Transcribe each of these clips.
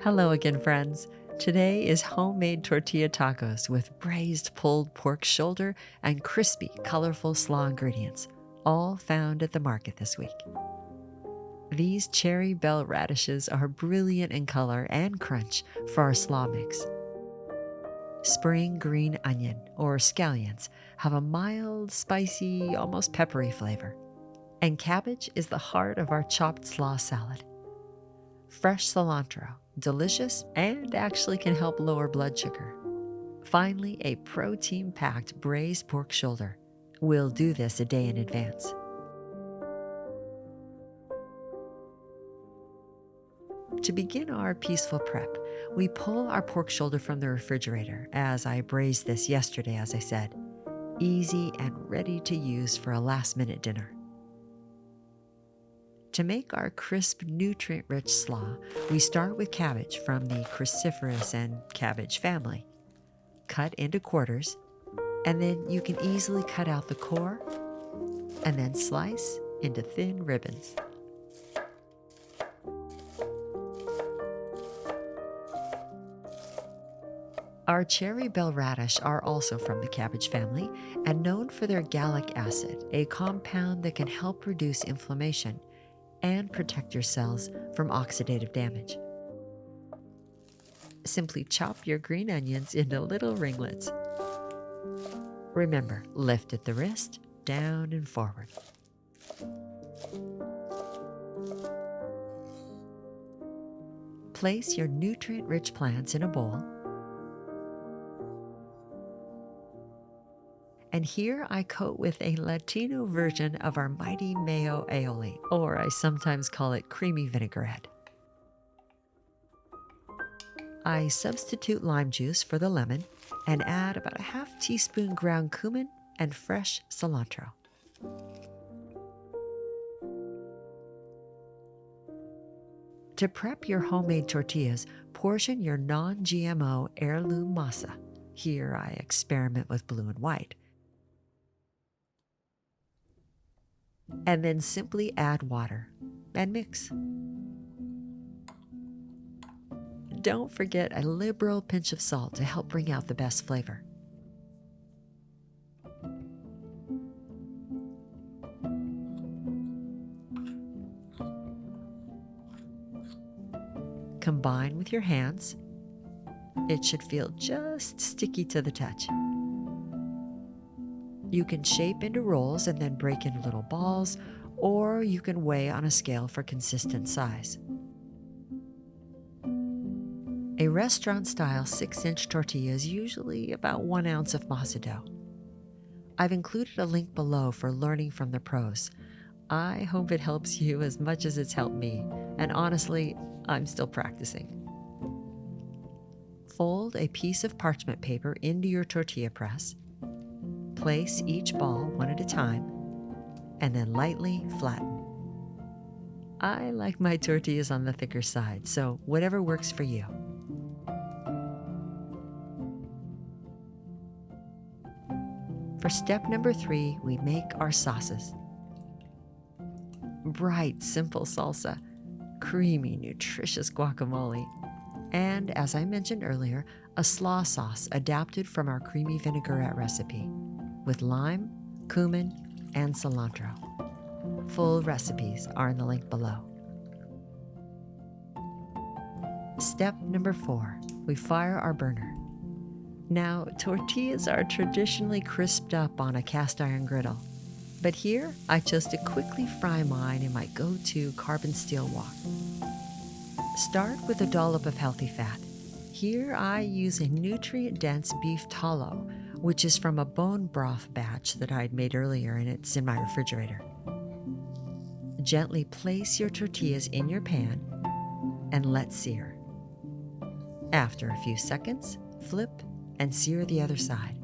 Hello again, friends. Today is homemade tortilla tacos with braised pulled pork shoulder and crispy, colorful slaw ingredients, all found at the market this week. These cherry belle radishes are brilliant in color and crunch for our slaw mix. Spring green onion, or scallions, have a mild, spicy, almost peppery flavor. And cabbage is the heart of our chopped slaw salad. Fresh cilantro, delicious, and actually can help lower blood sugar. Finally, a protein-packed braised pork shoulder. We'll do this a day in advance. To begin our peaceful prep, we pull our pork shoulder from the refrigerator, as I braised this yesterday, as I said. Easy and ready to use for a last-minute dinner. To make our crisp, nutrient-rich slaw, we start with cabbage from the cruciferous and cabbage family. Cut into quarters, and then you can easily cut out the core, and then slice into thin ribbons. Our cherry belle radish are also from the cabbage family and known for their gallic acid, a compound that can help reduce inflammation and protect your cells from oxidative damage. Simply chop your green onions into little ringlets. Remember, lift at the wrist, down and forward. Place your nutrient-rich plants in a bowl. And here I coat with a Latino version of our Mighty Mayo Aioli, or I sometimes call it creamy vinaigrette. I substitute lime juice for the lemon and add about a half teaspoon ground cumin and fresh cilantro. To prep your homemade tortillas, portion your non-GMO heirloom masa. Here I experiment with blue and white. And then simply add water and mix. Don't forget a liberal pinch of salt to help bring out the best flavor. Combine with your hands. It should feel just sticky to the touch. You can shape into rolls and then break into little balls, or you can weigh on a scale for consistent size. A restaurant-style 6-inch tortilla is usually about 1 ounce of masa dough. I've included a link below for learning from the pros. I hope it helps you as much as it's helped me, and honestly, I'm still practicing. Fold a piece of parchment paper into your tortilla press. Place each ball one at a time, and then lightly flatten. I like my tortillas on the thicker side, so whatever works for you. For step number 3, we make our sauces. Bright, simple salsa, creamy, nutritious guacamole, and, as I mentioned earlier, a slaw sauce adapted from our creamy vinaigrette recipe, with lime, cumin, and cilantro. Full recipes are in the link below. Step number 4, we fire our burner. Now, tortillas are traditionally crisped up on a cast iron griddle, but here I chose to quickly fry mine in my go-to carbon steel wok. Start with a dollop of healthy fat. Here I use a nutrient-dense beef tallow, which is from a bone broth batch that I'd made earlier, and it's in my refrigerator. Gently place your tortillas in your pan and let sear. After a few seconds, flip and sear the other side.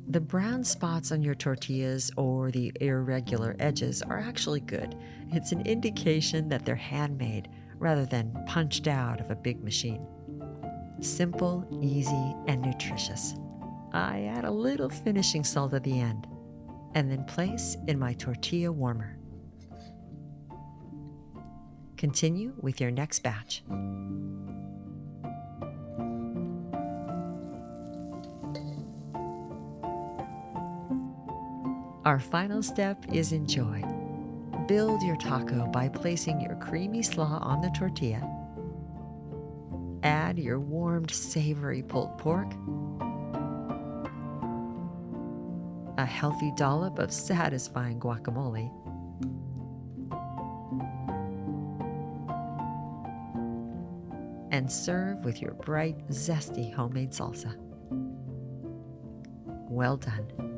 The brown spots on your tortillas or the irregular edges are actually good. It's an indication that they're handmade rather than punched out of a big machine. Simple, easy, and nutritious. I add a little finishing salt at the end, and then place in my tortilla warmer. Continue with your next batch. Our final step is enjoy. Build your taco by placing your creamy slaw on the tortilla. Add your warmed, savory pulled pork, a healthy dollop of satisfying guacamole, and serve with your bright, zesty homemade salsa. Well done.